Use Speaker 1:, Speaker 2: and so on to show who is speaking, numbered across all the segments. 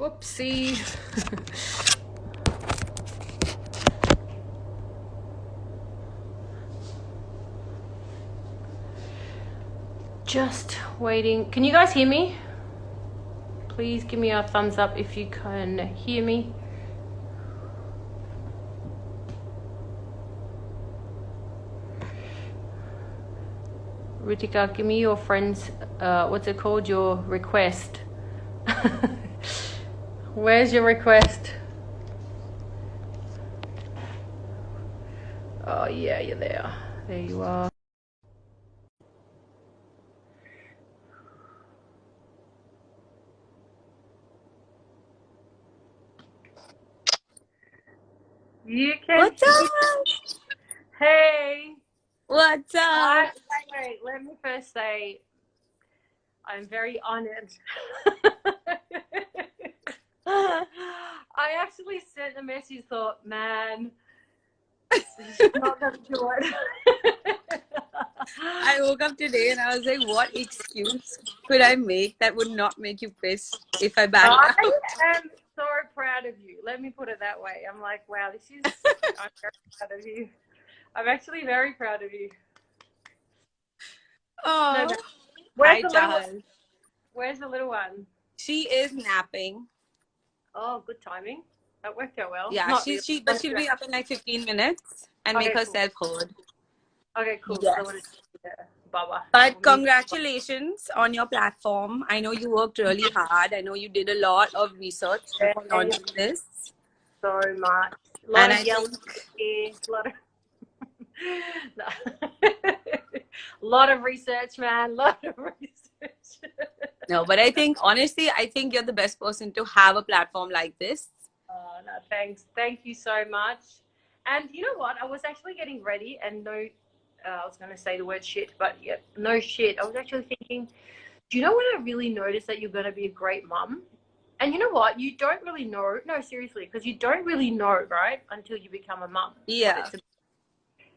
Speaker 1: Whoopsie. Just waiting. Can you guys hear me? Please give me a thumbs up if you can hear me. Ritika, give me your friend's, what's it called? Your request. Where's your request? Oh yeah, you're there. There you are. You can.
Speaker 2: What's up?
Speaker 1: Hey.
Speaker 2: What's up?
Speaker 1: Wait, let me first say I'm very honored. I actually sent a message, thought, man, she's not going to do it.
Speaker 2: I woke up today and I was like, what excuse could I make that would not make you pissed if I back out?
Speaker 1: I am so proud of you. Let me put it that way. I'm like, wow, I'm very proud of you. I'm actually very proud of you.
Speaker 2: Oh,
Speaker 1: No. Where's the little one?
Speaker 2: She is napping.
Speaker 1: Oh, good timing. That worked out well.
Speaker 2: Yeah, but she'll be up in like 15 minutes and make herself heard.
Speaker 1: Okay, cool.
Speaker 2: Yes.
Speaker 1: Baba.
Speaker 2: But congratulations on your platform. I know you worked really hard. I know you did a lot of research before launching this.
Speaker 1: So much. A lot of research, man. Lot of research.
Speaker 2: No, but I think, honestly, you're the best person to have a platform like this.
Speaker 1: Oh, no, thanks. Thank you so much. And you know what? I was actually getting ready and I was going to say the word shit, but yeah, no shit. I was actually thinking, do you know when I really noticed that you're going to be a great mum? And you know what? You don't really know. No, seriously, because you don't really know, right? Until you become a mum.
Speaker 2: Yeah.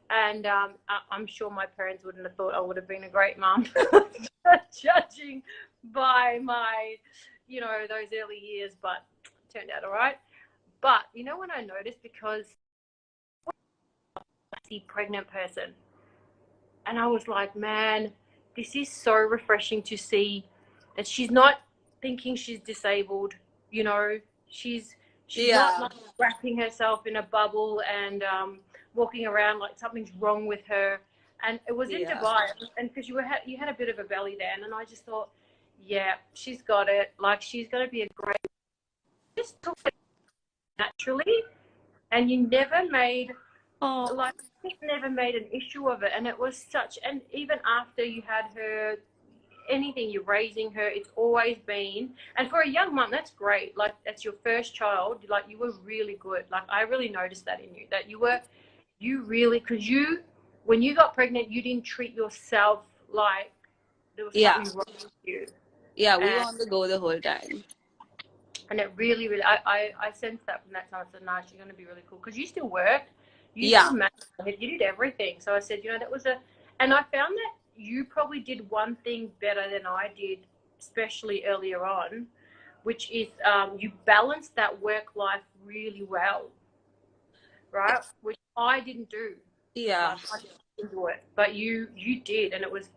Speaker 1: And I'm sure my parents wouldn't have thought I would have been a great mum, judging by my, those early years, but it turned out all right. But you know when I noticed, because I see a pregnant person, and I was like, man, this is so refreshing to see that she's not thinking she's disabled, she's not wrapping herself in a bubble and walking around like something's wrong with her. And it was in Dubai, and because you had a bit of a belly then, and I just thought, yeah, she's got it. Like, she's going to be a great. Just took it naturally, and you never made never made an issue of it. And it was and even after you had her, anything you're raising her, it's always been. And for a young mom, that's great. Like, that's your first child. Like, you were really good. Like, I really noticed that in you, that you really, because when you got pregnant, you didn't treat yourself like there was something wrong with you.
Speaker 2: Yeah, we were on the go the whole time.
Speaker 1: And it really, really, I sensed that from that time. I said, nah, she's going to be really cool. Because you still worked. You still managed, you did everything. So I said, that was and I found that you probably did one thing better than I did, especially earlier on, which is you balanced that work life really well, right? Which I didn't do.
Speaker 2: Yeah.
Speaker 1: I didn't do it, but you did, and it was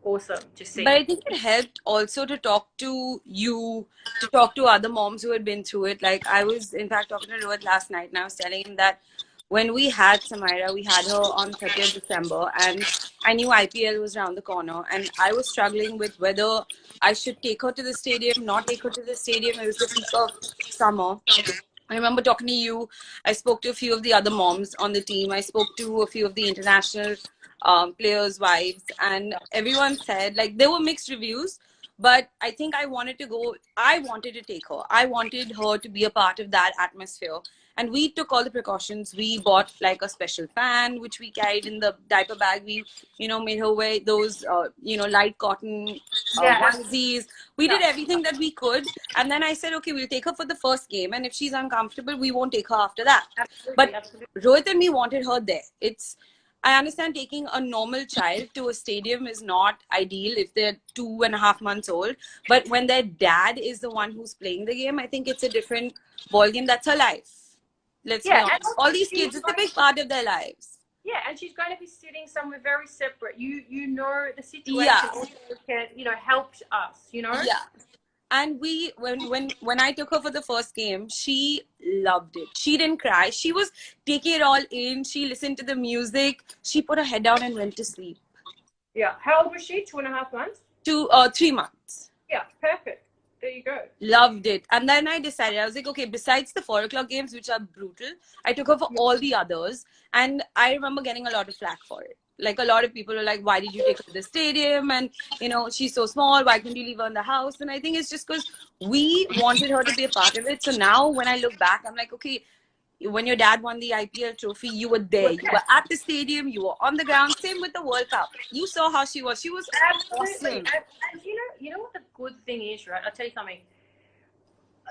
Speaker 1: awesome to see.
Speaker 2: But I think it helped also to talk to you, to talk to other moms who had been through it. Like, I was, in fact, talking to Rohit last night, and I was telling him that when we had Samaira, we had her on 30th December, and I knew IPL was around the corner, and I was struggling with whether I should take her to the stadium, not take her to the stadium. It was the peak of summer. I remember talking to you. I spoke to a few of the other moms on the team. I spoke to a few of the international players' wives, and everyone said, like, there were mixed reviews, but I think I wanted to take her. I wanted her to be a part of that atmosphere. And we took all the precautions. We bought like a special fan, which we carried in the diaper bag. We, made her wear those, light cotton onesies. We did everything that we could. And then I said, okay, we'll take her for the first game. And if she's uncomfortable, we won't take her after that. But Rohit and me wanted her there. I understand taking a normal child to a stadium is not ideal if they're 2.5 months old. But when their dad is the one who's playing the game, I think it's a different ball game. That's her life. Let's be
Speaker 1: Yeah, and
Speaker 2: honest. All
Speaker 1: also
Speaker 2: these kids, it's a big part of their lives.
Speaker 1: yeah, and she's going to be sitting somewhere very separate. You know the situation
Speaker 2: Yeah.
Speaker 1: also can, help us,
Speaker 2: Yeah. And we when I took her for the first game, she loved it. She didn't cry. She was taking it all in. She listened to the music. She put her head down and went to sleep.
Speaker 1: Yeah. How old was she? 2.5 months?
Speaker 2: 3 months.
Speaker 1: Yeah, perfect. There you go.
Speaker 2: Loved it. And then I decided, I was like, okay, besides the 4 o'clock games, which are brutal, I took her for all the others. And I remember getting a lot of flack for it. Like, a lot of people were like, why did you take her to the stadium? And, she's so small. Why couldn't you leave her in the house? And I think it's just because we wanted her to be a part of it. So now when I look back, I'm like, okay, when your dad won the IPL trophy, you were there. You were at the stadium. You were on the ground. Same with the World Cup. You saw how she was. She was
Speaker 1: Absolutely.
Speaker 2: awesome.
Speaker 1: And you know what the good thing is, right? I'll tell you something.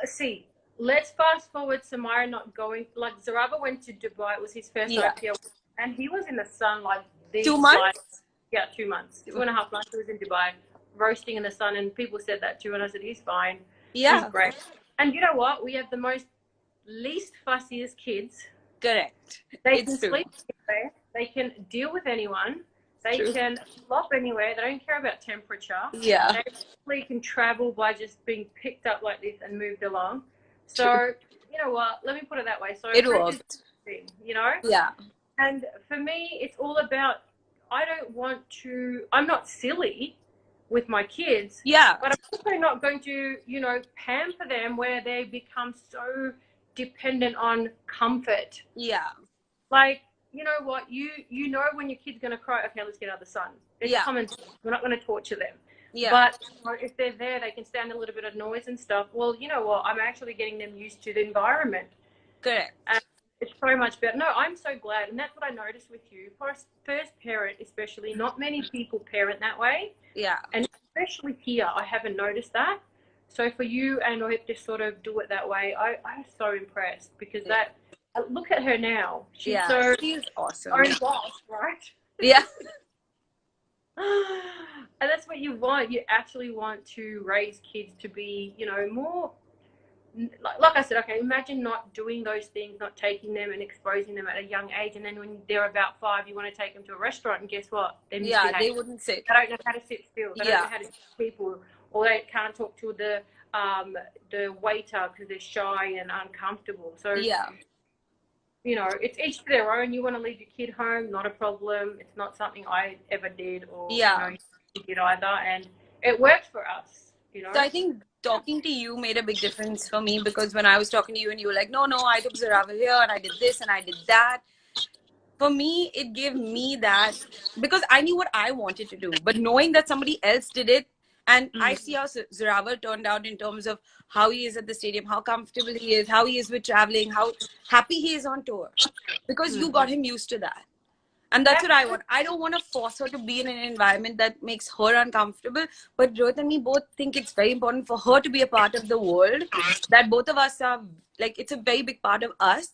Speaker 1: See, let's fast forward Samara not going. Like, Zaraba went to Dubai. It was his first IPL. And he was in the sun like these
Speaker 2: 2 months?
Speaker 1: Yeah, 2 months. 2.5 months he was in Dubai, roasting in the sun. And people said that too. And I said, he's fine.
Speaker 2: Yeah.
Speaker 1: He's great. And you know what? We have the most least fussiest kids.
Speaker 2: Correct.
Speaker 1: They can sleep anywhere. They can deal with anyone. They can flop anywhere. They don't care about temperature.
Speaker 2: Yeah.
Speaker 1: They actually can travel by just being picked up like this and moved along. So, you know what? Let me put it that way. So
Speaker 2: it worked.
Speaker 1: Yeah. And for me, it's all about, I'm not silly with my kids.
Speaker 2: Yeah.
Speaker 1: But I'm also not going to, pamper them where they become so dependent on comfort.
Speaker 2: Yeah.
Speaker 1: Like, you know what? You know when your kid's going to cry, okay, let's get out of the sun. It's common sense. We're not going to torture them. Yeah. But if they're there, they can stand a little bit of noise and stuff. Well, you know what? I'm actually getting them used to the environment.
Speaker 2: Correct.
Speaker 1: And it's so much better. No, I'm so glad. And that's what I noticed with you. For a first parent, especially, not many people parent that way.
Speaker 2: Yeah.
Speaker 1: And especially here, I haven't noticed that. So for you and Rohit to sort of do it that way, I'm so impressed because that. Look at her now. She's
Speaker 2: she's awesome.
Speaker 1: Own boss, right?
Speaker 2: Yeah.
Speaker 1: And that's what you want. You actually want to raise kids to be, more. Like I said, okay, imagine not doing those things, not taking them and exposing them at a young age, and then when they're about 5, you want to take them to a restaurant, and guess what? They
Speaker 2: wouldn't sit.
Speaker 1: They don't know how to sit still. They don't know how to see people, or they can't talk to the waiter because they're shy and uncomfortable. So it's each to their own. You want to leave your kid home, not a problem. It's not something I ever did or you did either, and it worked for us.
Speaker 2: So I think talking to you made a big difference for me, because when I was talking to you and you were like, no, I took Zarava here and I did this and I did that. For me, it gave me that, because I knew what I wanted to do, but knowing that somebody else did it, and I see how Zarava turned out in terms of how he is at the stadium, how comfortable he is, how he is with traveling, how happy he is on tour, because you got him used to that. And that's what I want. I don't want to force her to be in an environment that makes her uncomfortable. But Rohit and me both think it's very important for her to be a part of the world. That both of us are, like, it's a very big part of us.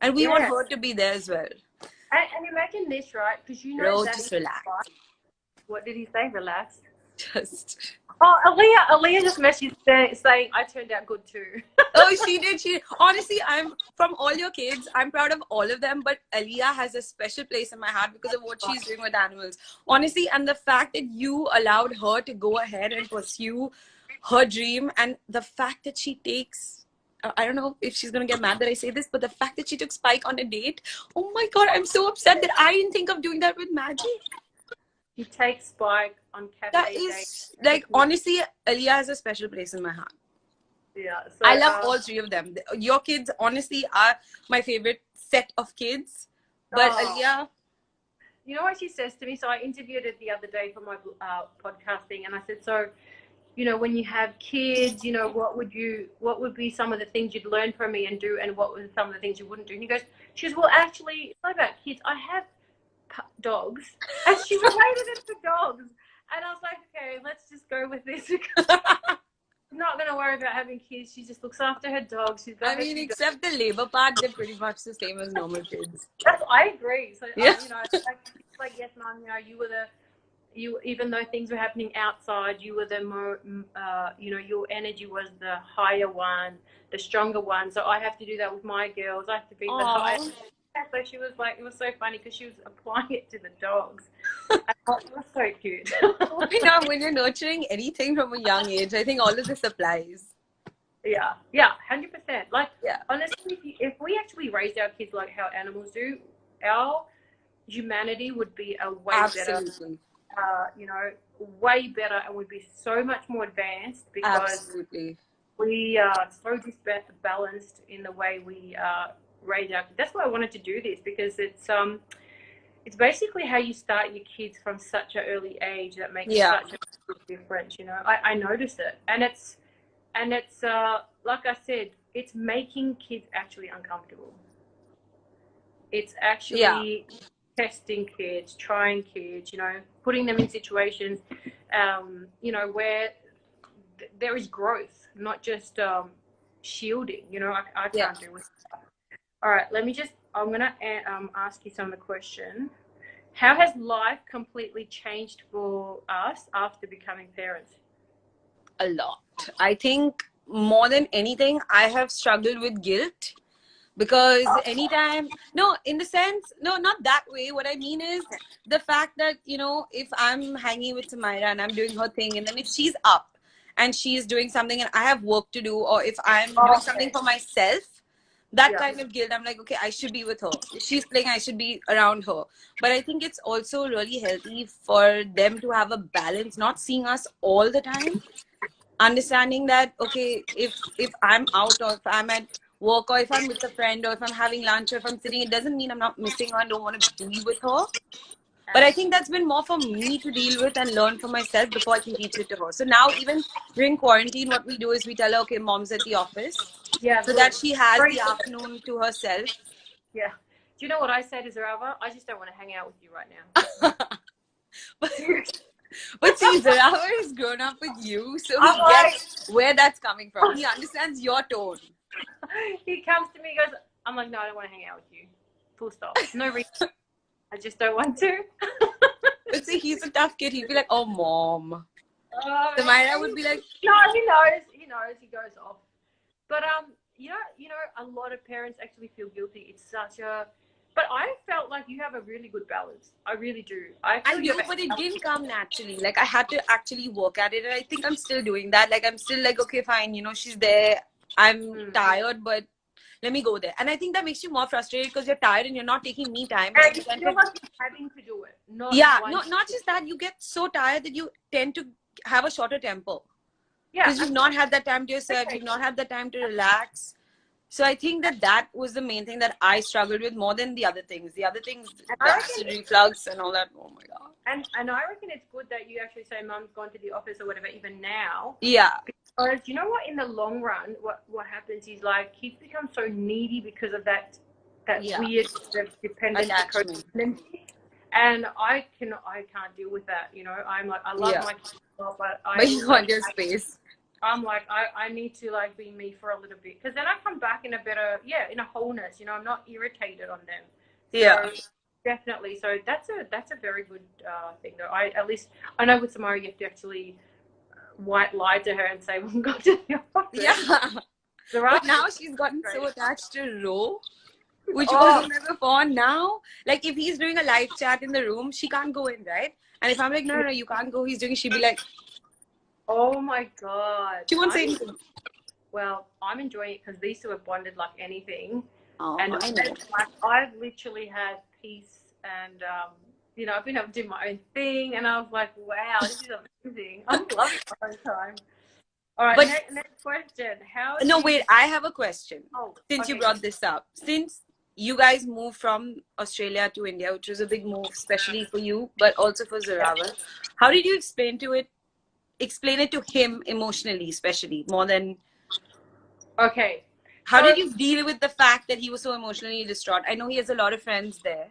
Speaker 2: And we want her to be there as well.
Speaker 1: And imagine this, right? Because
Speaker 2: just relax.
Speaker 1: What did he say? Relax?
Speaker 2: Just...
Speaker 1: Oh, Aaliyah just messaged saying I turned out good too.
Speaker 2: Oh, she did. Honestly, I'm from all your kids, I'm proud of all of them, but Aaliyah has a special place in my heart because of what she's doing with animals. Honestly, and the fact that you allowed her to go ahead and pursue her dream, and the fact that she takes, I don't know if she's going to get mad that I say this, but the fact that she took Spike on a date, oh my God, I'm so upset that I didn't think of doing that with Magic.
Speaker 1: You take Spike on cafe
Speaker 2: That is, like, honestly, Aaliyah has a special place in my heart.
Speaker 1: Yeah. So,
Speaker 2: I love all 3 of them. Your kids, honestly, are my favorite set of kids. But Aaliyah...
Speaker 1: You know what she says to me? So I interviewed her the other day for my podcasting, and I said, so, when you have kids, what would be some of the things you'd learn from me and do, and what were some of the things you wouldn't do? And she goes, well, actually, it's not about kids. I have dogs, and she related it to dogs, and I was like, okay, let's just go with this. not going to worry about having kids. She just looks after her dog. She's got
Speaker 2: I
Speaker 1: her
Speaker 2: mean,
Speaker 1: few dogs.
Speaker 2: except the labor part, they're pretty much the same as normal kids.
Speaker 1: I agree. So,
Speaker 2: Yeah.
Speaker 1: you know, like, yes, Mum, you know, even though things were happening outside, you were the more, you know, your energy was the higher one, the stronger one. So I have to do that with my girls. I have to be the higher. So she was like, it was so funny because she was applying it to the dogs. It was so cute.
Speaker 2: You know, when you're nurturing anything from a young age, I think all of this applies.
Speaker 1: Yeah, 100%. Like,
Speaker 2: Yeah.
Speaker 1: honestly, if we actually raised our kids like how animals do, our humanity would be a way better.
Speaker 2: Absolutely.
Speaker 1: You know, way better, and would be so much more advanced because
Speaker 2: Absolutely.
Speaker 1: we are so disbalanced in the way we raise our kids. That's why I wanted to do this, because it's basically how you start your kids from such an early age that makes such a big difference. You know, I noticed it, and it's like I said, it's making kids actually uncomfortable. It's actually testing kids, trying kids, you know, putting them in situations, you know, where there is growth, not just shielding. You know, I can't do with that. All right, I'm going to ask you some of the question. How has life completely changed for us after becoming parents?
Speaker 2: A lot. I think more than anything, I have struggled with guilt. Because anytime, no, in the sense, no, not that way. What I mean is the fact that, you know, if I'm hanging with Samira and I'm doing her thing, and then if she's up and she's doing something and I have work to do, or if I'm doing something for myself, that kind of guilt, I'm like, okay, I should be with her. If she's playing, I should be around her. But I think it's also really healthy for them to have a balance, not seeing us all the time. Understanding that, okay, if I'm out, or if I'm at work, or if I'm with a friend, or if I'm having lunch, or if I'm sitting, it doesn't mean I'm not missing her and don't want to be with her. But I think that's been more for me to deal with and learn for myself before I can teach it to her. So now, even during quarantine, what we do is we tell her, okay, mom's at the office, so that she has the afternoon to herself.
Speaker 1: Yeah. Do you know what I say to Zarava? I just don't want to hang out with you right now.
Speaker 2: But see, Zarava has grown up with you, so he gets where that's coming from. He understands your tone.
Speaker 1: He comes to me, goes, I'm like, no, I don't want to hang out with you. Full stop. No reason. I just don't want to.
Speaker 2: But see, he's a tough kid. He'd be like, oh, mom. Samira would be like,
Speaker 1: no, he knows, he goes off. But you know, a lot of parents actually feel guilty. It's such a, but I felt like you have a really good balance. I really do.
Speaker 2: I do, but it didn't come naturally. Like, I had to actually work at it, and I think I'm still doing that. Like, I'm still like, okay, fine, you know, she's there. I'm tired, but let me go there. And I think that makes you more frustrated because you're tired and you're not taking me time.
Speaker 1: And you feel like you're having to do it. Not
Speaker 2: just that. You get so tired that you tend to have a shorter temper.
Speaker 1: Yeah.
Speaker 2: Because you've not had that time to yourself. You've not had the time to relax. So I think that was the main thing that I struggled with more than the other things. The other things, the acid reflux and all that. Oh my god.
Speaker 1: And I reckon it's good that you actually say mum's gone to the office or whatever, even now.
Speaker 2: Yeah.
Speaker 1: Because you know what? In the long run, what happens is, like, kids become so needy because of that weird dependence dependency. And I can't deal with that. You know, I'm like, I love my kids, but
Speaker 2: you want your space.
Speaker 1: I'm like, I need to, like, be me for a little bit, because then I come back in a better, in a wholeness. You know, I'm not irritated on them.
Speaker 2: Yeah.
Speaker 1: So, definitely. So that's a very good thing, though. I know with Samara you have to actually white lie to her and say we'll go to the office.
Speaker 2: Yeah. But now she's gotten so attached to Ro, which wasn't there before. Now, like, if he's doing a live chat in the room, she can't go in, right? And if I'm like, no, you can't go, he's doing, she'll be like,
Speaker 1: oh my god.
Speaker 2: She won't say anything.
Speaker 1: Well, I'm enjoying it because these two have bonded like anything.
Speaker 2: Oh,
Speaker 1: and I've literally had peace, and you know, I've been able to do my own thing, and I was like, wow, this is amazing. I'm loving my own time. All right, but next question.
Speaker 2: I have a question. Since you brought this up, since you guys moved from Australia to India, which was a big move, especially for you, but also for Zarava, how did you explain it to him emotionally, especially more than?
Speaker 1: Okay.
Speaker 2: How did you deal with the fact that he was so emotionally distraught? I know he has a lot of friends there.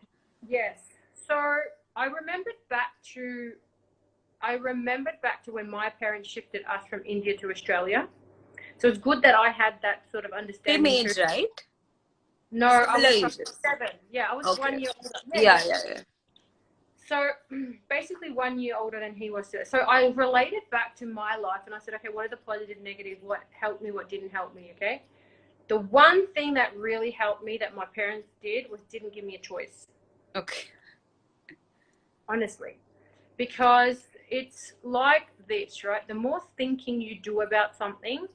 Speaker 1: Yes. So I remembered back to I remembered back to when my parents shifted us from India to Australia. So it's good that I had that sort of understanding.
Speaker 2: Same age, right?
Speaker 1: No, I
Speaker 2: Similar
Speaker 1: was
Speaker 2: ages.
Speaker 1: 7. Yeah, I was
Speaker 2: Okay.
Speaker 1: 1 year older.
Speaker 2: Yeah.
Speaker 1: So basically 1 year older than he was. So I related back to my life and I said, okay, what are the positive, negative, what helped me, what didn't help me, okay? The one thing that really helped me that my parents did was didn't give me a choice.
Speaker 2: Okay.
Speaker 1: Honestly. Because it's like this, right? The more thinking you do about something,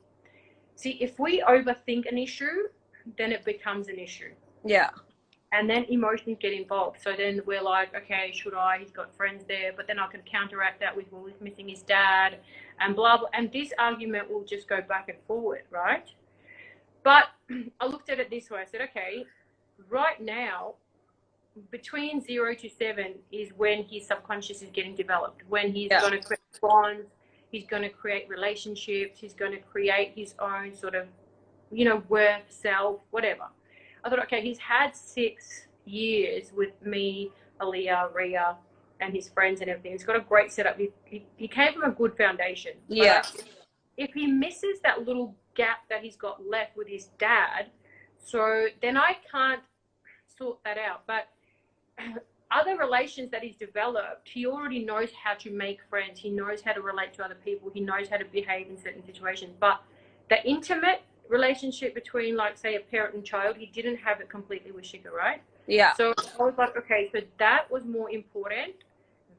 Speaker 1: see, if we overthink an issue, then it becomes an issue.
Speaker 2: Yeah.
Speaker 1: And then emotions get involved. So then we're like, okay, should I? He's got friends there. But then I can counteract that with, well, he's missing his dad and blah, blah. And this argument will just go back and forward, right? But I looked at it this way. I said, okay, right now, between 0 to 7 is when his subconscious is getting developed, when he's going to create bonds, he's going to create relationships, he's going to create his own sort of, worth, self, whatever. I thought, okay, he's had 6 years with me, Aaliyah, Ria, and his friends and everything. He's got a great setup. He came from a good foundation.
Speaker 2: Yeah.
Speaker 1: But if he misses that little gap that he's got left with his dad, so then I can't sort that out. But other relations that he's developed, he already knows how to make friends. He knows how to relate to other people. He knows how to behave in certain situations. But the intimate relationship between, like, say, a parent and child, he didn't have it completely with Shikhar, right?
Speaker 2: Yeah.
Speaker 1: So I was like, okay, so that was more important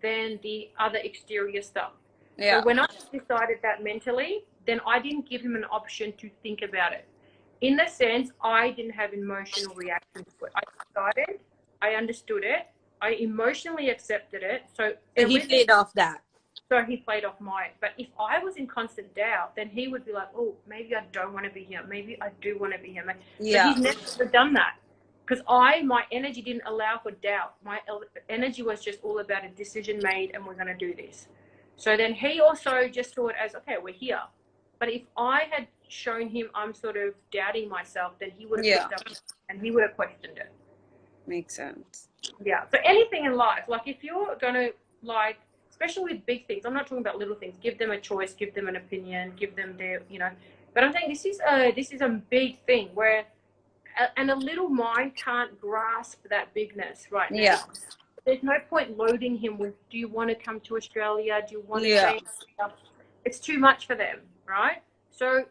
Speaker 1: than the other exterior stuff.
Speaker 2: Yeah.
Speaker 1: So when I decided that mentally, then I didn't give him an option to think about it. In the sense, I didn't have emotional reaction to it. I decided, I understood it, I emotionally accepted it. So
Speaker 2: he played off that.
Speaker 1: So he played off mine. But if I was in constant doubt, then he would be like, oh, maybe I don't want to be here. Maybe I do want to be here.
Speaker 2: Yeah.
Speaker 1: But he's never done that. Because my energy didn't allow for doubt. My energy was just all about a decision made and we're going to do this. So then he also just saw it as, okay, we're here. But if I had shown him I'm sort of doubting myself, then he would have picked up and he would have questioned it.
Speaker 2: Makes sense.
Speaker 1: Yeah. So anything in life, like if you're going to, like, especially with big things, I'm not talking about little things, give them a choice, give them an opinion, give them their, but I'm saying this is a big thing where, and a little mind can't grasp that bigness right now.
Speaker 2: Yeah.
Speaker 1: There's no point loading him with, do you want to come to Australia? Do you want to stay? It's too much for them, right? So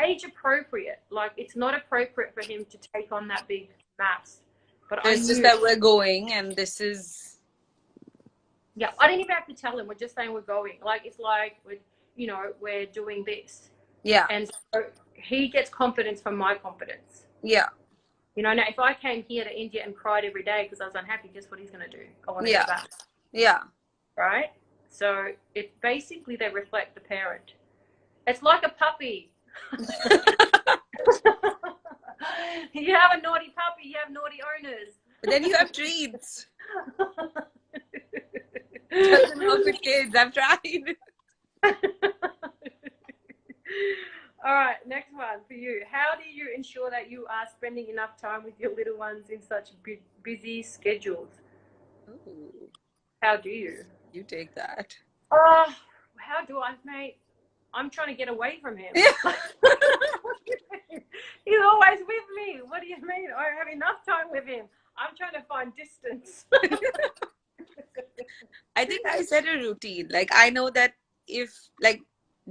Speaker 1: age appropriate, like it's not appropriate for him to take on that big mass. But
Speaker 2: it's just that we're going and this is...
Speaker 1: Yeah, I didn't even have to tell him. We're just saying we're going. Like, it's like, we're doing this.
Speaker 2: Yeah.
Speaker 1: And so he gets confidence from my confidence.
Speaker 2: Yeah.
Speaker 1: Now if I came here to India and cried every day because I was unhappy, guess what he's going to do? I want to go back.
Speaker 2: Yeah.
Speaker 1: Right? So it basically, they reflect the parent. It's like a puppy. You have a naughty puppy, you have naughty owners.
Speaker 2: But then you have treats. Doesn't help with kids. I've tried.
Speaker 1: All right, next one for you. How do you ensure that you are spending enough time with your little ones in such busy schedules?
Speaker 2: Ooh.
Speaker 1: How do you?
Speaker 2: You take that.
Speaker 1: Oh, how do I, mate? I'm trying to get away from him. He's always with me. What do you mean? I have enough time with him. I'm trying to find distance.
Speaker 2: I think I set a routine. Like, I know that if, like,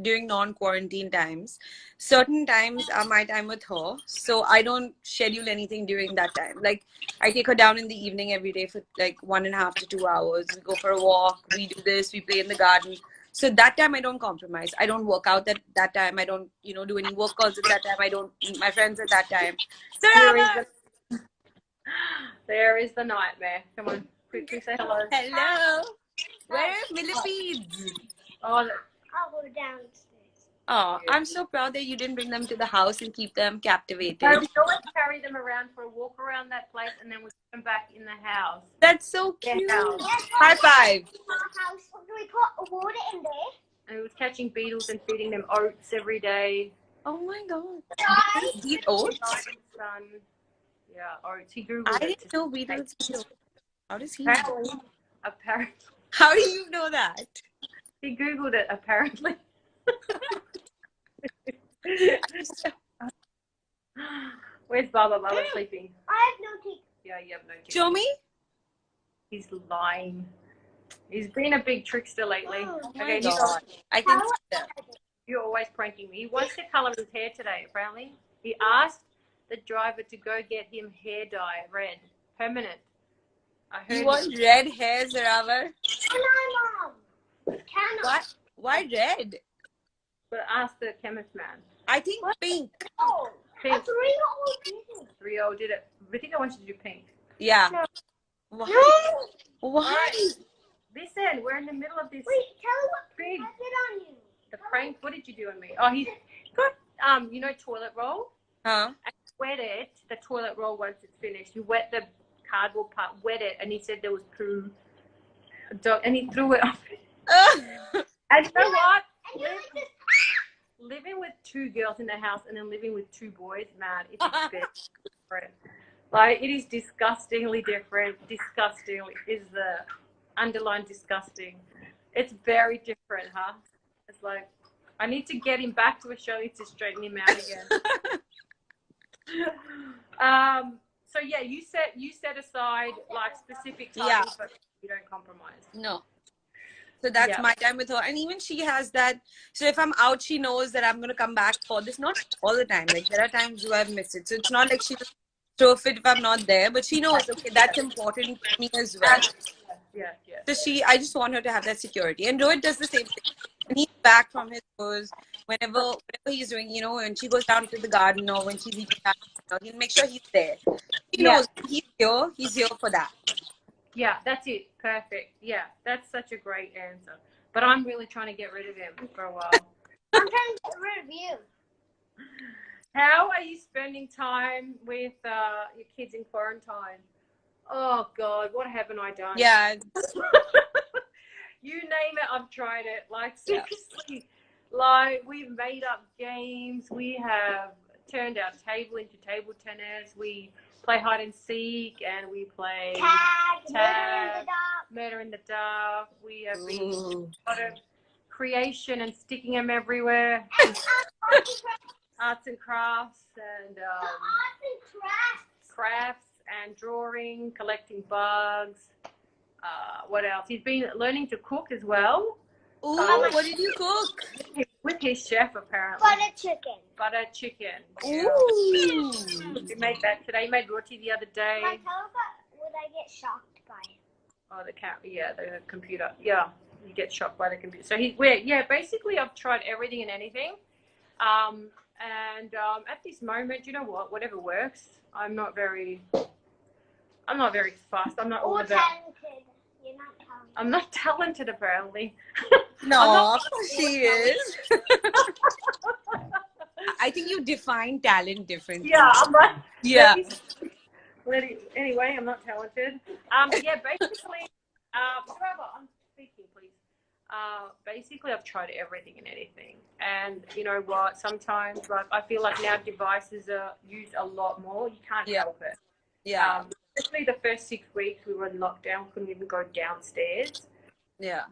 Speaker 2: during non-quarantine times, certain times are my time with her. So I don't schedule anything during that time. Like, I take her down in the evening every day for like 1.5 to 2 hours. We go for a walk. We do this. We play in the garden. So that time I don't compromise. I don't work out at that time. I don't, do any work calls at that time. I don't meet my friends at that time. So
Speaker 1: there is the nightmare. Come on, quickly say hello.
Speaker 2: Hello. Where are millipedes?
Speaker 1: Oh,
Speaker 3: I'll go downstairs.
Speaker 2: Oh, I'm so proud that you didn't bring them to the house and keep them captivated.
Speaker 1: No, we always carry them around for a walk around that place and then we put them back in the house.
Speaker 2: That's so cute.
Speaker 1: Yeah.
Speaker 2: High five.
Speaker 3: Our house, do we put water in there?
Speaker 1: And it was catching beetles and feeding them oats every day.
Speaker 2: Oh my god.
Speaker 3: Guys.
Speaker 2: Eat oats?
Speaker 1: Son. Yeah, oats. He grew.
Speaker 2: I didn't know beetles eat oats. How does he
Speaker 1: Apparently.
Speaker 2: How do you know that?
Speaker 1: He Googled it, apparently. Where's Baba? Baba's sleeping.
Speaker 3: I have no teeth.
Speaker 1: Yeah, you have no teeth.
Speaker 2: Show me.
Speaker 1: He's lying. He's been a big trickster lately.
Speaker 3: Oh,
Speaker 1: Okay,
Speaker 2: my God. I can see that.
Speaker 1: you're always pranking me. He wants to colour his hair today, apparently. He asked the driver to go get him hair dye, red, permanent. I heard
Speaker 2: You want
Speaker 1: him.
Speaker 2: red hair, Zaravar?
Speaker 3: Can I, Mom? Can I?
Speaker 2: What? Why red?
Speaker 1: But ask the chemist man.
Speaker 2: I think pink.
Speaker 3: Oh,
Speaker 1: Pink.
Speaker 3: a 3-year-old didn't.
Speaker 1: 3-0 did it. Ritika wants you to do pink.
Speaker 2: Yeah.
Speaker 3: No.
Speaker 2: Why?
Speaker 3: No.
Speaker 2: Why?
Speaker 1: Listen, we're in the middle of this
Speaker 3: Wait, tell what
Speaker 1: big
Speaker 3: I did on you.
Speaker 1: the prank. What did you do on me? Oh, he's got you know, toilet roll.
Speaker 2: Huh?
Speaker 1: And wet it. The toilet roll once it's finished. You wet the cardboard part, wet it, and he said there was poo. And he threw it off. And you know what?
Speaker 3: And you're like this.
Speaker 1: Living with 2 girls in the house and then living with 2 boys, man, it's a bit different. Like, it is disgustingly different. Disgustingly is the underline disgusting. It's very different, huh? It's like, I need to get him back to Australia to straighten him out again. So yeah, you set aside like specific times,
Speaker 2: Yeah.
Speaker 1: but you don't compromise.
Speaker 2: No. So that's
Speaker 1: Yeah.
Speaker 2: my time with her. And even she has that. So if I'm out, she knows that I'm going to come back for this. Not all the time. Like, there are times where I've missed it. So it's not like she'll throw a fit if I'm not there. But she knows, okay, that's important to me as well.
Speaker 1: Yeah.
Speaker 2: So I just want her to have that security. And Rohit does the same thing. When he's back from his tours, whatever he's doing, you know, when she goes down to the garden or when she's eating that, he'll make sure he's there. He knows he's here for that.
Speaker 1: Yeah, that's it. Perfect. Yeah, that's such a great answer. But I'm really trying to get rid of him for a while.
Speaker 3: I'm trying to get rid of you.
Speaker 1: How are you spending time with your kids in quarantine? Oh, God, what haven't I done?
Speaker 2: Yeah.
Speaker 1: You name it, I've tried it. Like, seriously. Like, we've made up games. We have turned our table into table tennis. We play hide and seek, and we play
Speaker 3: Tag.
Speaker 1: murder in the dark. We have been a lot of creation and sticking them everywhere. Arts and crafts and crafts and drawing, collecting bugs. What else? He's been learning to cook as well.
Speaker 2: Ooh, what did you cook?
Speaker 1: With his chef, apparently. Butter chicken. Yeah.
Speaker 2: Ooh.
Speaker 1: We made that today. He made roti the other day.
Speaker 3: Tell us would I get shocked by it?
Speaker 1: Oh, the computer. Yeah, you get shocked by the computer. So basically I've tried everything and anything. At this moment, you know what? Whatever works. I'm not very fast. I'm not all about.
Speaker 3: Talented. You're not talented.
Speaker 1: I'm not talented, apparently.
Speaker 2: No, she is. I think you define talent differently.
Speaker 1: Yeah, I'm right.
Speaker 2: Yeah.
Speaker 1: Anyway, I'm not talented. Basically, Trevor, I'm speaking, please. Basically, I've tried everything and anything, and you know what? Sometimes, like, I feel like now devices are used a lot more. You can't help it.
Speaker 2: Yeah.
Speaker 1: Especially the first 6 weeks we were in lockdown, couldn't even go downstairs.
Speaker 2: Yeah.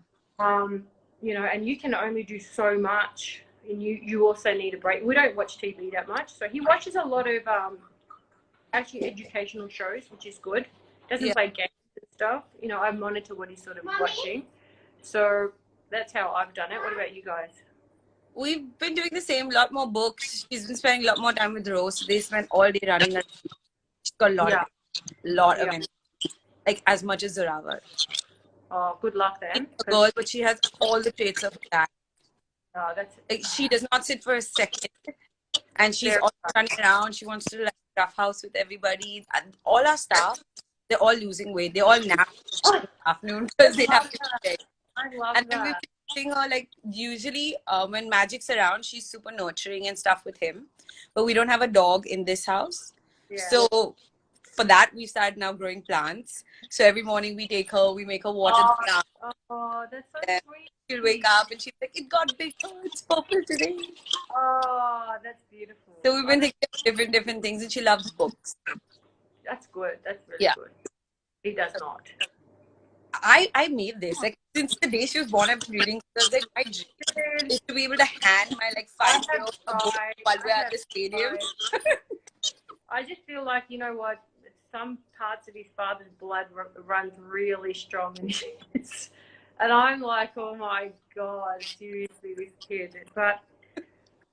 Speaker 1: You know, and you can only do so much, and you also need a break. We don't watch TV that much, so he watches a lot of actually educational shows, which is good. Doesn't play games and stuff. You know, I monitor what he's sort of watching. So that's how I've done it. What about you guys?
Speaker 2: We've been doing the same, lot more books. She's been spending a lot more time with Rose. They spend all day running. She's got a lot of energy. Like, as much as Zoravar.
Speaker 1: Oh, good luck then.
Speaker 2: She's a girl, but she has all the traits of a dad.
Speaker 1: Oh, that's
Speaker 2: like, she does not sit for a second. And she's always running around. She wants to like rough house with everybody. And all our staff, they're all losing weight. They all nap in the afternoon because they have to eat.
Speaker 1: I love
Speaker 2: And
Speaker 1: that.
Speaker 2: we've been teaching her, like, usually when Magic's around, she's super nurturing and stuff with him. But we don't have a dog in this house.
Speaker 1: Yeah.
Speaker 2: So for that, we started now growing plants. So every morning we take her, we make her water the plant.
Speaker 1: Oh, that's so sweet.
Speaker 2: She'll wake up and she's like, it got big. Oh, it's purple today.
Speaker 1: Oh, that's beautiful.
Speaker 2: So we've been thinking of different things, and she loves books.
Speaker 1: That's good. That's really good. He does not.
Speaker 2: I made this. Like, since the day she was born, I've been reading. So like, my dream is to be able to hand my like 5-year-old a book while we're at the stadium.
Speaker 1: I just feel like, you know what, some parts of his father's blood runs really strong in his. And I'm like, oh my God, seriously, this kid. But,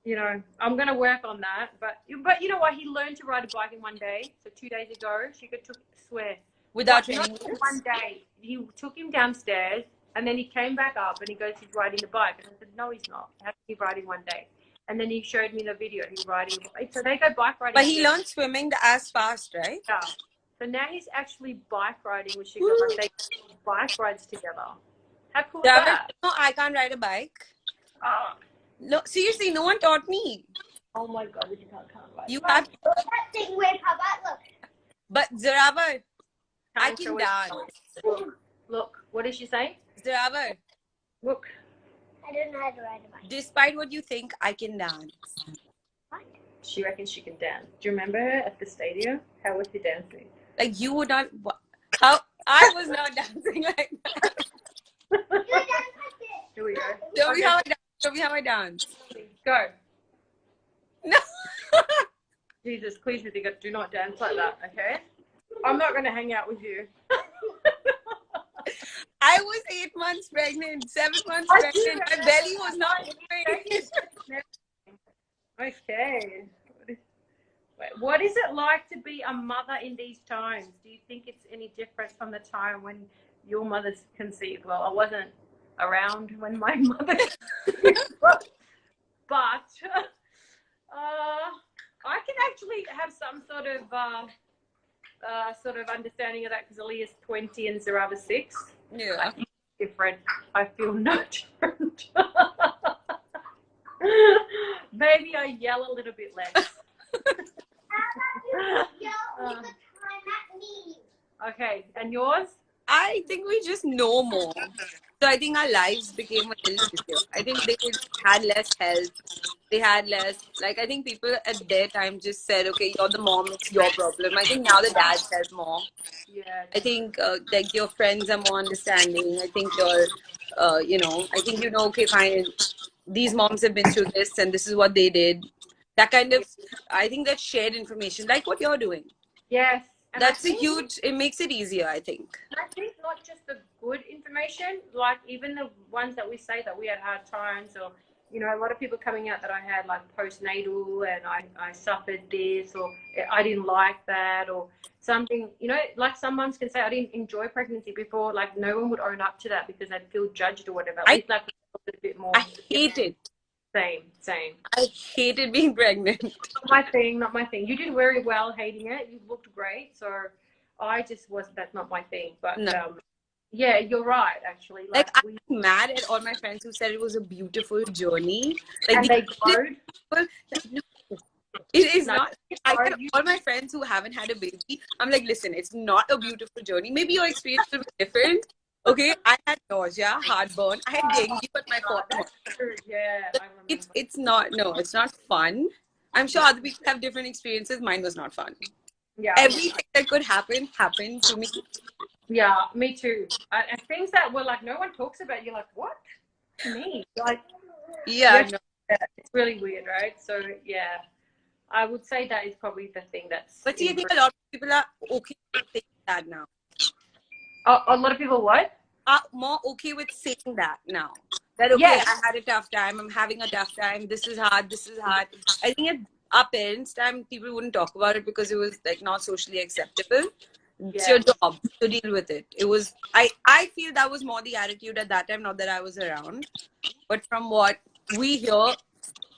Speaker 1: you know, I'm going to work on that. But you know what, he learned to ride a bike in one day. So 2 days ago, she could swear.
Speaker 2: Without
Speaker 1: training. One day, he took him downstairs, and then he came back up, and he goes, he's riding the bike. And I said, no, he's not. How can he ride in one day? And then he showed me the video. He's riding a bike. So they go bike riding.
Speaker 2: But he learned swimming as fast, right?
Speaker 1: Yeah. So now he's actually bike riding with Shikhar. Like, they bike rides together. How cool is that?
Speaker 2: No, I can't ride a bike.
Speaker 1: Oh.
Speaker 2: No, seriously, no one taught me.
Speaker 1: Oh my God, you can't ride.
Speaker 2: You have
Speaker 3: that thing where Papa, look.
Speaker 2: But Zoravar, I can dance.
Speaker 1: Look, what did she say?
Speaker 2: Zoravar.
Speaker 1: Look.
Speaker 3: I don't know how to ride a bike.
Speaker 2: Despite what you think, I can dance.
Speaker 3: What?
Speaker 1: She reckons she can dance. Do you remember her at the stadium? How was she dancing?
Speaker 2: Like, you would not. How? I was not dancing like that.
Speaker 3: You dance like this.
Speaker 1: Here we go.
Speaker 2: Show me how I dance. Show me how I dance.
Speaker 1: Go.
Speaker 2: No.
Speaker 1: Jesus, please, Ritika, do not dance like that, okay? I'm not going to hang out with you.
Speaker 2: I was 8 months pregnant, 7 months pregnant. My belly was not moving.
Speaker 1: Okay. What is it like to be a mother in these times? Do you think it's any different from the time when your mother's conceived? Well, I wasn't around when my mother conceived, but I can actually have some sort of understanding of that because Aaliyah's 20 and Zaraba's 6.
Speaker 2: Yeah.
Speaker 1: I feel different. I feel no different. Maybe I yell a little bit less. Okay, and yours?
Speaker 2: I think we just know more. So I think our lives became a little easier. I think they had less health. They had less, like, I think people at their time just said, okay, you're the mom, it's your problem. I think now the dads help more.
Speaker 1: Yeah.
Speaker 2: I think, like, your friends are more understanding. I think you're, okay, fine. These moms have been through this and this is what they did. That kind of, I think that shared information, like what you're doing.
Speaker 1: Yes. And
Speaker 2: that's a huge, it makes it easier, I think.
Speaker 1: I think not just the good information, like even the ones that we say that we had hard times, or, you know, a lot of people coming out that I had like postnatal and I suffered this, or I didn't like that, or something, you know, like some moms can say I didn't enjoy pregnancy before, like no one would own up to that because they'd feel judged or whatever. At least like a little bit more.
Speaker 2: I hate it.
Speaker 1: Same.
Speaker 2: I hated being pregnant.
Speaker 1: Not my thing. You did very well hating it. You looked great. So I just that's not my thing. But
Speaker 2: no.
Speaker 1: Yeah, you're right, actually.
Speaker 2: Like I'm mad at all my friends who said it was a beautiful journey. Like,
Speaker 1: and they glowed.
Speaker 2: It is not. I get all my friends who haven't had a baby. I'm like, listen, it's not a beautiful journey. Maybe your experience will be different. Okay, I had nausea, heartburn. I had dengue, but my fourth one.
Speaker 1: Yeah, I remember.
Speaker 2: It's not fun. I'm sure other people have different experiences. Mine was not fun.
Speaker 1: Yeah.
Speaker 2: Everything that could happen happened to me.
Speaker 1: Yeah, me too. And things that were like no one talks about. You're like, what? Me? Like,
Speaker 2: yeah, no.
Speaker 1: It's really weird, right? So yeah, I would say that is probably the thing that's.
Speaker 2: But see, I think a lot of people are okay with saying that now.
Speaker 1: A lot of people what?
Speaker 2: Are more okay with saying that now. That okay, yes. I had a tough time. I'm having a tough time. This is hard. I think at our parents' time, people wouldn't talk about it because it was like not socially acceptable. Yeah. It's your job to deal with it. It was. I feel that was more the attitude at that time. Not that I was around, but from what we hear,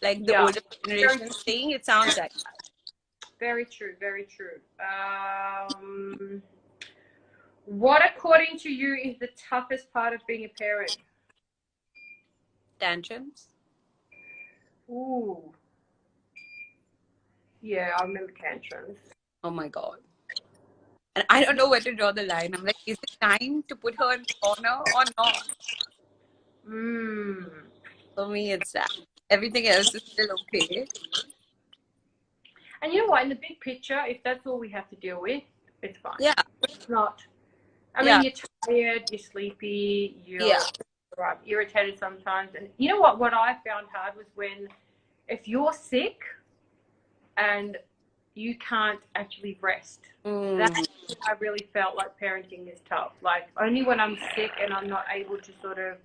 Speaker 2: like the older generation saying, it sounds like that.
Speaker 1: Very true. Very true. What, according to you, is the toughest part of being a parent?
Speaker 2: Tantrums.
Speaker 1: Ooh. Yeah, I remember tantrums.
Speaker 2: Oh my God. And I don't know where to draw the line. I'm like, is it time to put her in the corner or not? For me, it's that. Everything else is still okay.
Speaker 1: And you know what? In the big picture, if that's all we have to deal with, it's fine.
Speaker 2: Yeah.
Speaker 1: It's not. I mean, you're tired, you're sleepy, you're irritated sometimes. And you know what I found hard was when, if you're sick and you can't actually rest. That's when I really felt like parenting is tough. Like, only when I'm sick and I'm not able to sort of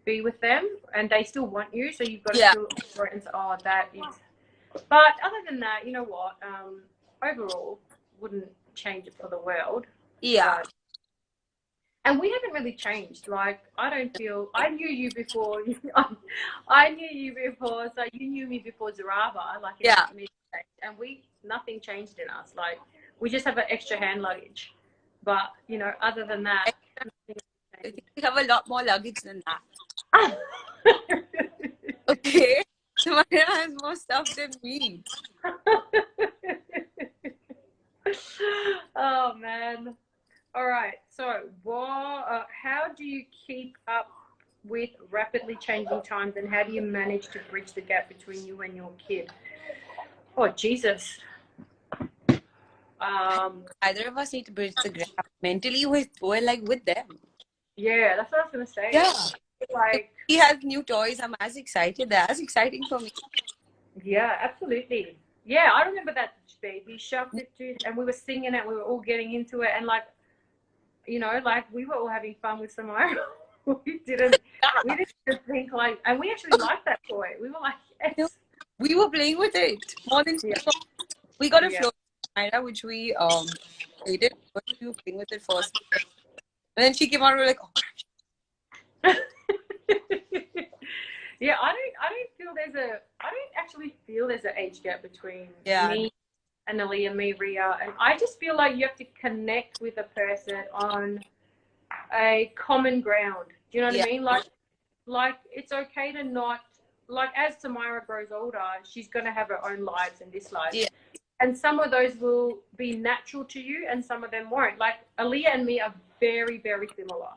Speaker 1: be with them, and they still want you, so you've got to feel for it and say, oh, that is. But other than that, you know what? Overall, wouldn't change it for the world.
Speaker 2: Yeah.
Speaker 1: But, and we haven't really changed. Like, I don't feel, I knew you before. I knew you before, so you knew me before Zaraba. Like, and nothing changed in us. Like, we just have an extra hand luggage. But, you know, other than that,
Speaker 2: I think we have a lot more luggage than that. Okay. Samira has more stuff than me.
Speaker 1: Oh, man. All right. So, how do you keep up with rapidly changing times, and how do you manage to bridge the gap between you and your kid? Oh, Jesus.
Speaker 2: Either of us need to bridge the gap. Mentally, we're like with them.
Speaker 1: Yeah, that's what I was going to say.
Speaker 2: Yeah.
Speaker 1: Like,
Speaker 2: he has new toys. I'm as excited. They're as exciting for me.
Speaker 1: Yeah, absolutely. Yeah, I remember that baby shark, and we were singing it. We were all getting into it, and like, you know, like we were all having fun with Samara. we didn't think like, and we actually liked that toy. We were like, yes.
Speaker 2: We were playing with it more than we got a float Samira, which we hated, but we were playing with it first. And then she came out and we were like, oh.
Speaker 1: Yeah, I don't actually feel there's an age gap between me and Ali and me, Ria. And I just feel like you have to connect with a person on a common ground. Do you know what I mean? Like it's okay to not, like, as Samira grows older, she's going to have her own lives and dislikes. Yeah. And some of those will be natural to you and some of them won't. Like, Aaliyah and me are very, very similar.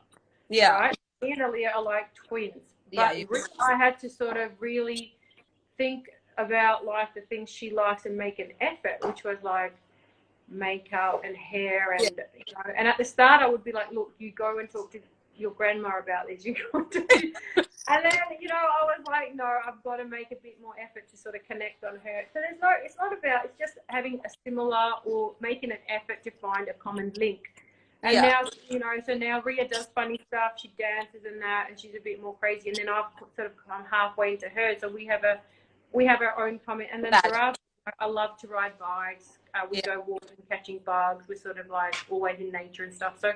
Speaker 1: Yeah. Right? Me and Aaliyah are like twins. But I had to sort of really think about like the things she likes and make an effort, which was like makeup and hair and you know. And at the start, I would be like, "Look, you go and talk to your grandma about this." You go to, and then you know, I was like, "No, I've got to make a bit more effort to sort of connect on her." So it's not about. It's just having a similar or making an effort to find a common link. And now, you know, so now Ria does funny stuff. She dances and that, and she's a bit more crazy. And then I've sort of come halfway into her, so we have our own comment. And then for us, I love to ride bikes. We go walking, catching bugs. We're sort of like always in nature and stuff. So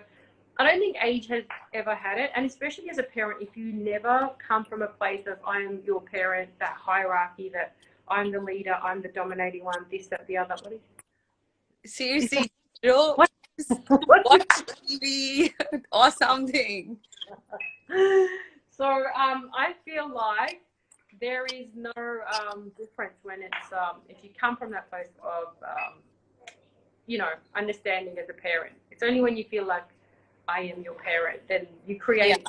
Speaker 1: I don't think age has ever had it. And especially as a parent, if you never come from a place of I am your parent, that hierarchy, that I'm the leader, I'm the dominating one, this, that, the other. What is
Speaker 2: seriously, bro? Watch TV or something.
Speaker 1: So I feel like there is no difference when it's if you come from that place of you know, understanding as a parent. It's only when you feel like I am your parent, then you create it.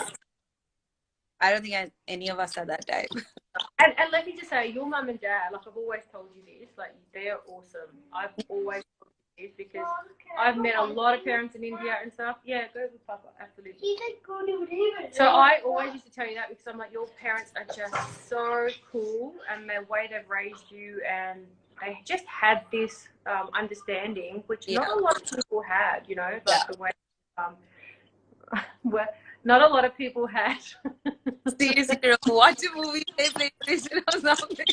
Speaker 2: I don't think any of us are that type.
Speaker 1: And let me just say, your mum and dad, like I've always told you this, like they're awesome. I've always told you this because I've met a lot of parents in India and stuff. Yeah, go with Papa, absolutely.
Speaker 3: He's like going to leave it.
Speaker 1: So I always used to tell you that because I'm like, your parents are just so cool, and the way they've raised you, and they just had this understanding, which not a lot of people had, you know, like the way where not a lot of people had.
Speaker 2: Seriously, watch a movie, play PlayStation or something.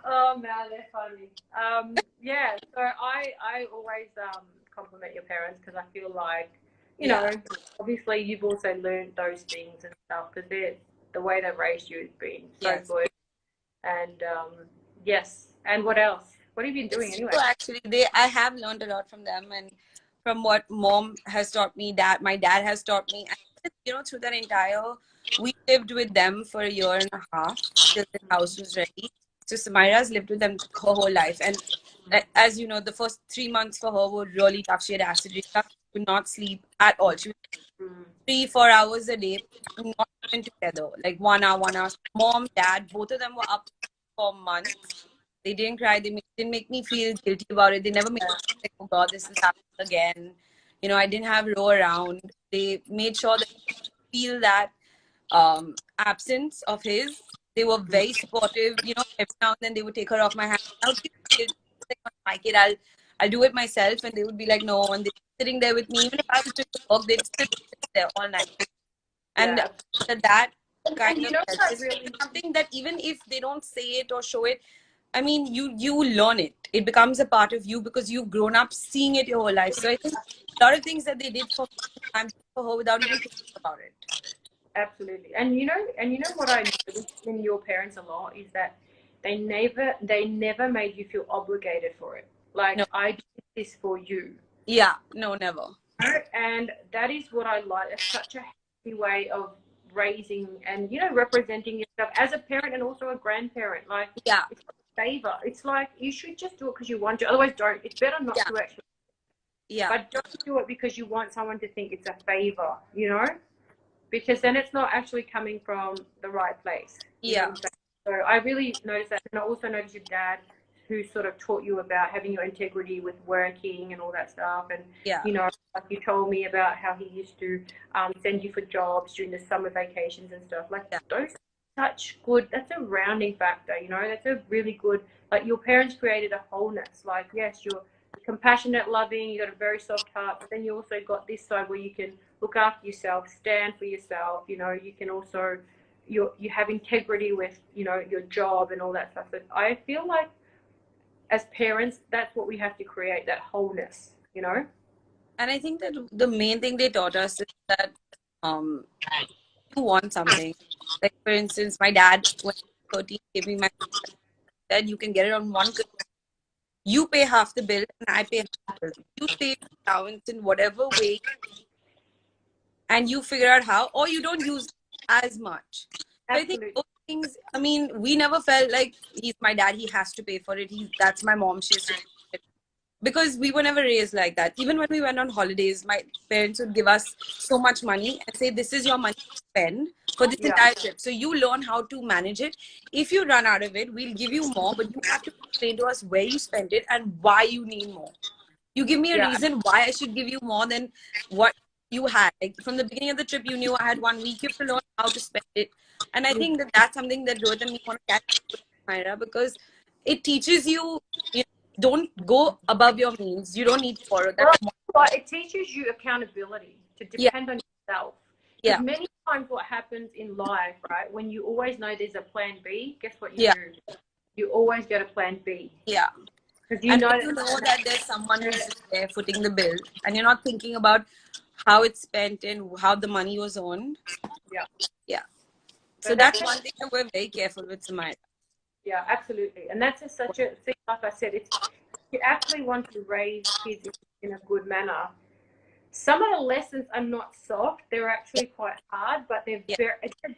Speaker 1: Oh man, they're funny. Yeah, so I always compliment your parents because I feel like, you know, obviously you've also learned those things and stuff because the way they've raised you has been so good. And yes, and what else? What have you been doing anyway?
Speaker 2: So actually, I have learned a lot from them and from what mom has taught me, my dad has taught me. And, you know, through that we lived with them for a year and a half till the house was ready. So Samira's lived with them her whole life. And as you know, the first 3 months for her were really tough. She had acid reflux, could not sleep at all. She was 3-4 hours a day, not even together, like 1 hour, 1 hour. Mom, dad, both of them were up for months. They didn't cry. They didn't make me feel guilty about it. They never made me feel like, oh God, this is happening again. You know, I didn't have Ro around. They made sure that I feel that absence of his. They were very supportive. You know, every now and then they would take her off my hand. I would feel like, my kid, I'll do it myself. And they would be like, no. And they'd be sitting there with me. Even if I was doing work, they'd still sit there all night. And
Speaker 1: Yeah.
Speaker 2: that kind
Speaker 1: And you
Speaker 2: of
Speaker 1: know what I
Speaker 2: is
Speaker 1: really
Speaker 2: something that even if they don't say it or show it, I mean, you learn it. It becomes a part of you because you've grown up seeing it your whole life. So I think a lot of things that they did for me, I'm doing for her without even thinking about it.
Speaker 1: absolutely. And you know what I noticed in your parents a lot is that they never made you feel obligated for it. Like,
Speaker 2: No.
Speaker 1: I did this for you.
Speaker 2: Yeah, no, never.
Speaker 1: And that is what I like. It's such a healthy way of raising and, you know, representing yourself as a parent and also a grandparent. Like,
Speaker 2: Yeah,
Speaker 1: it's not a favor. It's like you should just do it because you want to. Otherwise, don't. It's better not to actually.
Speaker 2: yeah,
Speaker 1: But don't do it because you want someone to think it's a favor, you know? Because then it's not actually coming from the right place. You know
Speaker 2: yeah,
Speaker 1: what I'm saying? So I really noticed that. And I also noticed your dad, who sort of taught you about having your integrity with working and all that stuff. And,
Speaker 2: yeah,
Speaker 1: you know, like you told me about how he used to send you for jobs during the summer vacations and stuff. Like,
Speaker 2: yeah,
Speaker 1: those such good, that's a rounding factor, you know? That's a really good, like, your parents created a wholeness. Like, yes, you're compassionate, loving, you got a very soft heart, but then you also got this side where you can look after yourself, stand for yourself, you know, you can also, you have integrity with, you know, your job and all that stuff. So I feel like as parents, that's what we have to create, that wholeness, you know?
Speaker 2: And I think that the main thing they taught us is that you want something. Like, for instance, my dad, when I was 13, gave me my said you can get it on one. You pay half the bill and I pay half the bill. You save allowance in whatever way and you figure out how, or you don't use as much. So I think
Speaker 1: Absolutely.
Speaker 2: those things, I mean, we never felt like he's my dad, he has to pay for it. That's my mom, she has to pay for it. Because we were never raised like that. Even when we went on holidays, my parents would give us so much money and say, this is your money to spend for this entire trip. So you learn how to manage it. If you run out of it, we'll give you more, but you have to explain to us where you spend it and why you need more. You give me a reason why I should give you more than what you had. Like, from the beginning of the trip, you knew I had 1 week. You have to learn how to spend it. And I think that that's something that Rohit and me want to catch with Myra, because it teaches you, you know, don't go above your means. You don't need to borrow that.
Speaker 1: Well, it teaches you accountability, to depend on yourself. Because many times what happens in life, right, when you always know there's a plan B, guess what you do? You always go to plan B.
Speaker 2: Yeah.
Speaker 1: Because you
Speaker 2: And
Speaker 1: know,
Speaker 2: when you know that there's someone who's there footing the bill and you're not thinking about how it's spent and how the money was earned. Yeah. So that's one thing that we're very careful with, Samaya.
Speaker 1: Yeah, absolutely. And that's such a thing, like I said, it's, you actually want to raise kids in a good manner. Some of the lessons are not soft, they're actually quite hard, but they're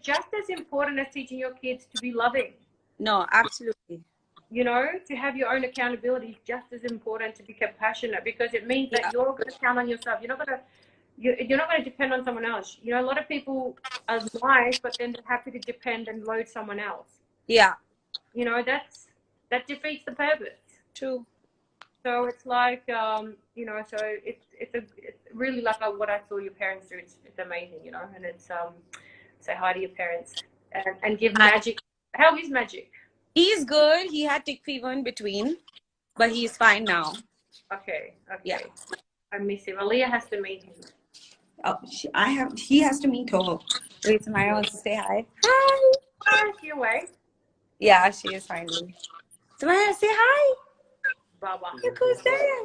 Speaker 1: just as important as teaching your kids to be loving.
Speaker 2: No, absolutely.
Speaker 1: You know, to have your own accountability is just as important to be compassionate, because it means that you're going to count on yourself. You're not going to depend on someone else. You know, a lot of people are nice, but then they're happy to depend and load someone else.
Speaker 2: Yeah.
Speaker 1: You know, that defeats the purpose.
Speaker 2: True.
Speaker 1: So it's like, you know, so it's really like what I saw your parents do. It's amazing, you know, and it's say hi to your parents and give Magic. How is Magic?
Speaker 2: He's good. He had tick fever in between, but he's fine now.
Speaker 1: Okay.
Speaker 2: Yeah.
Speaker 1: I miss him. Aaliyah has to meet him.
Speaker 2: Oh, he has to meet her. Wait, Samaya wants to say hi.
Speaker 1: Hi, she away.
Speaker 2: Yeah, she is finally. Samaya, say hi.
Speaker 1: Baba.
Speaker 2: Look who's there.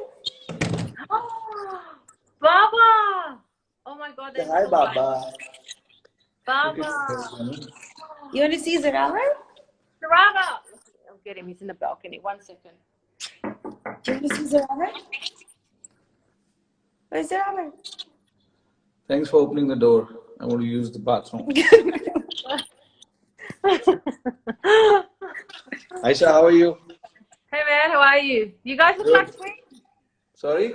Speaker 1: Oh, Baba. Oh my God.
Speaker 4: Hi, Baba.
Speaker 1: Baba.
Speaker 2: You want to see Zarawa?
Speaker 1: Zaraba. I'll get him. He's in the balcony. 1 second.
Speaker 2: Do you want to see Zarawa? Where's Zarawa?
Speaker 4: Thanks for opening the door. I want to use the bathroom. Ayesha, how are you?
Speaker 1: Hey man, how are you? You guys look like twins.
Speaker 4: Sorry?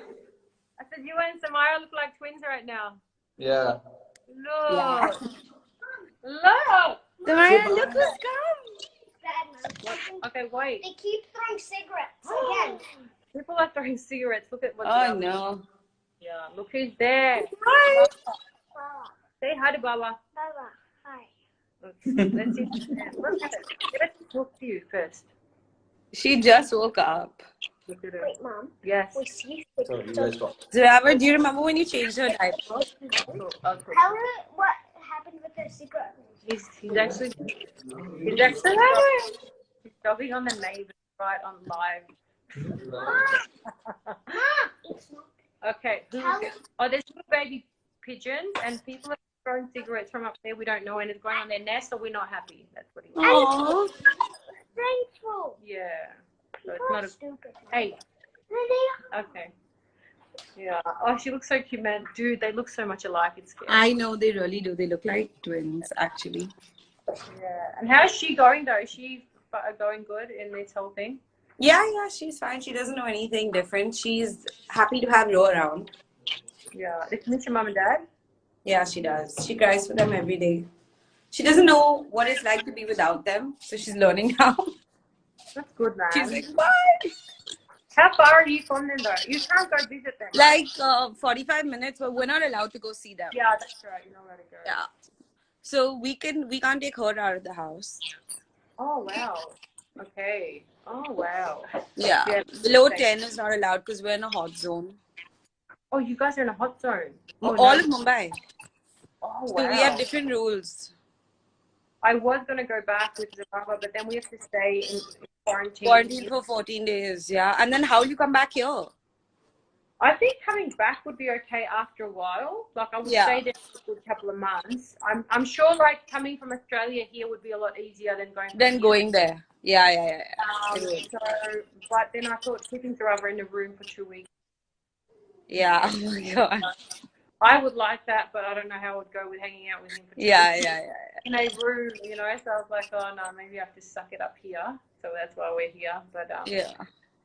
Speaker 1: I said you and Samara look like twins right now.
Speaker 4: Yeah.
Speaker 1: Look. Look.
Speaker 2: Samaya, look who's come.
Speaker 1: What? Okay, wait.
Speaker 3: They keep throwing cigarettes again.
Speaker 1: People are throwing cigarettes. Look at what's
Speaker 2: Oh
Speaker 1: around.
Speaker 2: no.
Speaker 1: Yeah, look who's there.
Speaker 2: Hi.
Speaker 3: Baba.
Speaker 1: Say hi to Baba.
Speaker 3: Baba. Hi.
Speaker 1: Let's see. Let's talk to you first.
Speaker 2: She just woke up.
Speaker 1: Look at her.
Speaker 3: Wait, Mom.
Speaker 1: Yes.
Speaker 3: We see
Speaker 4: So you guys talk.
Speaker 2: Zoravar, do you remember when you changed her diaper?
Speaker 1: Okay.
Speaker 3: What happened with the secret?
Speaker 1: He's actually he's talking on the neighbor right on live.
Speaker 3: It's not.
Speaker 1: Okay.
Speaker 3: Tell
Speaker 1: Oh, there's little baby pigeons and people are throwing cigarettes from up there. We don't know, and it's going on their nest, so we're not happy. That's what he wants.
Speaker 2: Aww.
Speaker 3: thankful.
Speaker 1: Yeah. So it's not a
Speaker 3: Stupid.
Speaker 1: hey. Okay. Yeah. Oh, she looks so cute, man. Dude, they look so much alike. It's scary.
Speaker 2: I know, they really do. They look like twins, actually.
Speaker 1: Yeah. And how's she going though? Is she going good in this whole thing?
Speaker 2: Yeah, she's fine. She doesn't know anything different. She's happy to have Ro around.
Speaker 1: Yeah. Did you miss your mom and dad?
Speaker 2: Yeah, she does. She cries for them every day. She doesn't know what it's like to be without them, so she's learning now.
Speaker 1: That's good, man.
Speaker 2: She's like, bye.
Speaker 1: How far are you from them though? You can't go visit them.
Speaker 2: Like 45 minutes, but we're not allowed to go see them.
Speaker 1: Yeah, that's right. You're not allowed to go.
Speaker 2: Yeah. So we can't take her out of the house.
Speaker 1: Oh wow. Okay. Oh wow.
Speaker 2: Yeah.
Speaker 1: Yeah.
Speaker 2: Below 10 is not allowed because we're in a hot zone.
Speaker 1: Oh, you guys are in a hot zone. Oh,
Speaker 2: All
Speaker 1: no.
Speaker 2: of Mumbai.
Speaker 1: Oh
Speaker 2: So
Speaker 1: wow.
Speaker 2: we have different rules.
Speaker 1: I was gonna go back with Zimbabwe, but then we have to stay in quarantine.
Speaker 2: Quarantine for 14 days, yeah. And then how will you come back here?
Speaker 1: I think coming back would be okay after a while. Like I would stay there for a good couple of months. I'm sure like coming from Australia here would be a lot easier than going.
Speaker 2: Then going there. Yeah.
Speaker 1: So, but then I thought keeping Zimbabwe in the room for 2 weeks.
Speaker 2: Yeah. Oh my god.
Speaker 1: I would like that, but I don't know how it would go with hanging out with him for 2
Speaker 2: Yeah.
Speaker 1: weeks in a room, you know. So I was like, oh no, maybe I have to suck it up here. So that's why we're here. But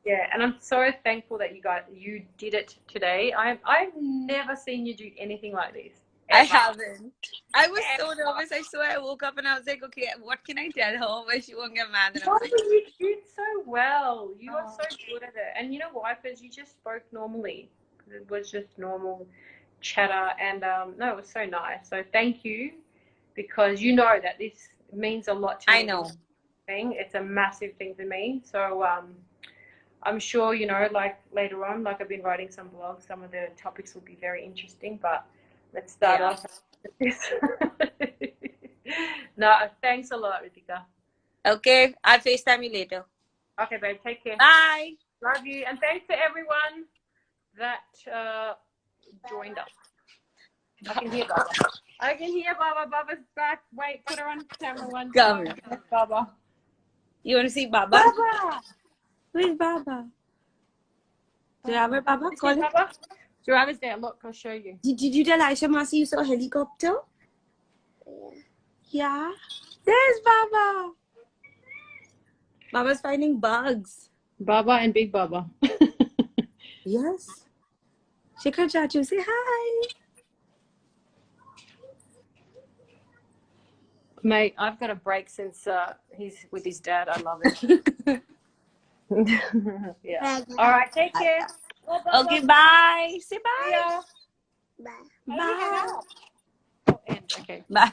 Speaker 1: yeah, and I'm so thankful that you did it today. I've never seen you do anything like this.
Speaker 2: I
Speaker 1: ever.
Speaker 2: haven't. I was so nervous. I woke up and I was like, okay, what can I tell her where she won't get mad? And I
Speaker 1: No,
Speaker 2: was like,
Speaker 1: you did so well. You are so good at it. And you know why? Because you just spoke normally. It was just normal chatter. And no, it was so nice. So thank you, because you know that this means a lot to me.
Speaker 2: I know.
Speaker 1: It's a massive thing for me. So I'm sure, you know, like later on, like I've been writing some blogs, some of the topics will be very interesting, but let's start off with this. No, thanks a lot, Ritika.
Speaker 2: Okay, I'll FaceTime you later.
Speaker 1: Okay, babe, take care.
Speaker 2: Bye.
Speaker 1: Love you. And thanks to everyone that joined us. I can hear Baba. I can hear Baba. Baba's back. Wait, put her on camera one
Speaker 2: Come.
Speaker 1: time. That's Baba.
Speaker 2: You want to see Baba?
Speaker 1: Baba!
Speaker 2: Where's Baba? Zoravar, Baba?
Speaker 1: See
Speaker 2: Call him.
Speaker 1: Baba? Zoravar's there. Look, I'll show you.
Speaker 2: Did you tell Ayesha Masi you saw a helicopter? Yeah. There's Baba. Baba's finding bugs.
Speaker 1: Baba and Big Baba.
Speaker 2: Yes. Shikhar Chachu, say hi.
Speaker 1: Mate, I've got a break since he's with his dad. I love it. Yeah. All right, take care.
Speaker 2: Okay, bye. Say bye.
Speaker 1: Yeah.
Speaker 3: Bye.
Speaker 2: Bye.
Speaker 1: Oh, end. Okay.
Speaker 2: Bye.